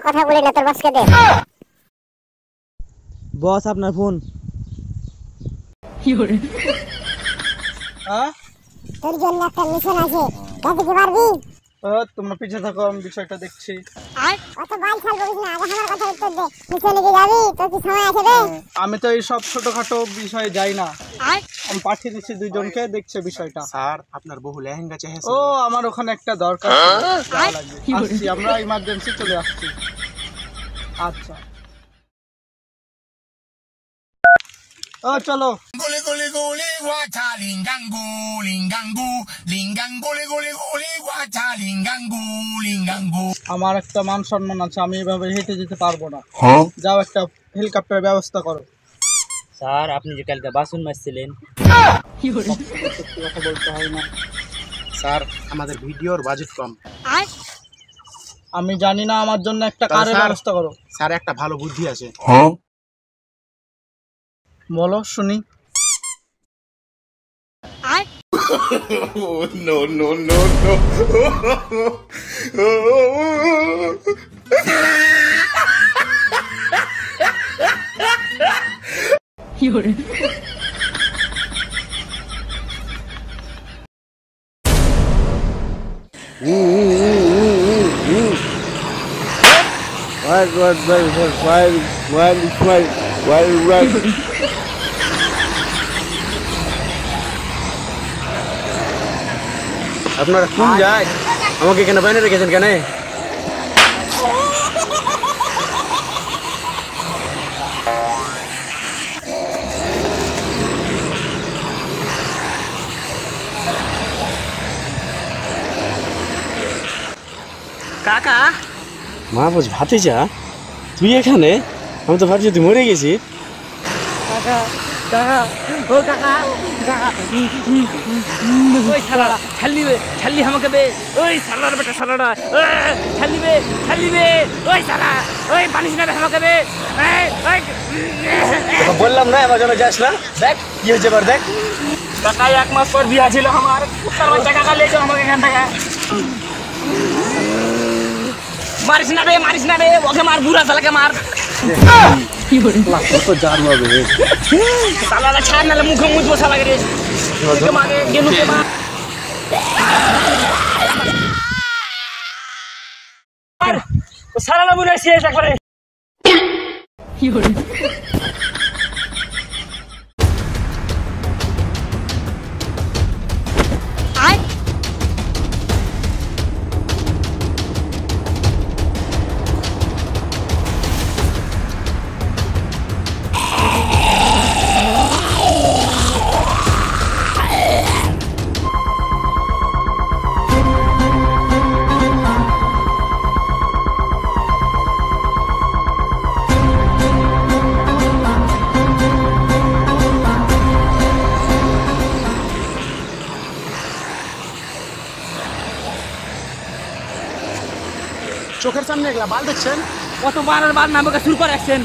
কথা বলি না, তোর বসকে দে। বস আপনার ফোন। তোর জন্য একটা মিশন আছে, কাজে কি পারবি? তোমরা পিছে থাকো, আমি বিষয়টা দেখছি। অত বাল ছাল বলিস না, আগে আমার কথা উত্তর দে। মিশনে কি যাবি? তোর কি সময় আছে রে? আমি তো এই সব ছোটখাটো বিষয়ে যাই না। আমি পাঠিয়ে দিচ্ছি দুইজনকে, দেখছে বিষয়টা। স্যার আপনার বহু লেহেঙ্গা চাইছে। ও আমার ওখানে একটা দরকার আসছি, আমরা ইমার্জেন্সি চলে আসছি। আচ্ছা ও চলো। আমার একটা মান সম্মান আছে, আমি এভাবে হেঁটে যেতে পারবো না। যাও একটা হেলিকপ্টারের ব্যবস্থা করো। স্যার আপনি যে কালকে বাসন মাজছিলেন। সত্যি কথা বলতে হয় না। স্যার আমাদের ভিডিওর বাজেট কম। আমি জানি না, আমার জন্য একটা কারের ব্যবস্থা করো। স্যার একটা ভালো বুদ্ধি আছে। বলো শুনি। No no no no. আপনারা কোন যায়? আমাকে এখানে বাইরে রেখেছেন কেন? কাকা মাহফুজ ভাতিজা, তুই এখানে? আমি তো ভাবছি তুই মরে গেছি। কাকা কাকা ও কাকা কাকা ওই শালারা ছাড়লিবে, ছাড়লি আমাকে বে। ওই শালার বেটা শালারা ছাড়লিবে, ছাড়লিবে। ওই শালা ওই পানিস না আমাকে বে। বললাম না এবার যেন যাস না। দেখ কি হয়েছে এবার, দেখ। কাকা 1 মাস পর বিয়া ছিল আমার, কাকা লেগে আমাকে এখান থেকে। মারিস না রে, মারিস না রে, ওকে মার, বুড়া শালাকে মার। কি করে কত জান হবে শালারা, ছাড় নালে মুখে মুছবো শালাকে রে। ওকে মারে, গেনুকে মার। শালারা বুড়া শেষ একবারে। কি করে চোখের সামনে এগুলা বাল দেখছেন? কতবার আর বার নামকে শুরু করে আসছেন।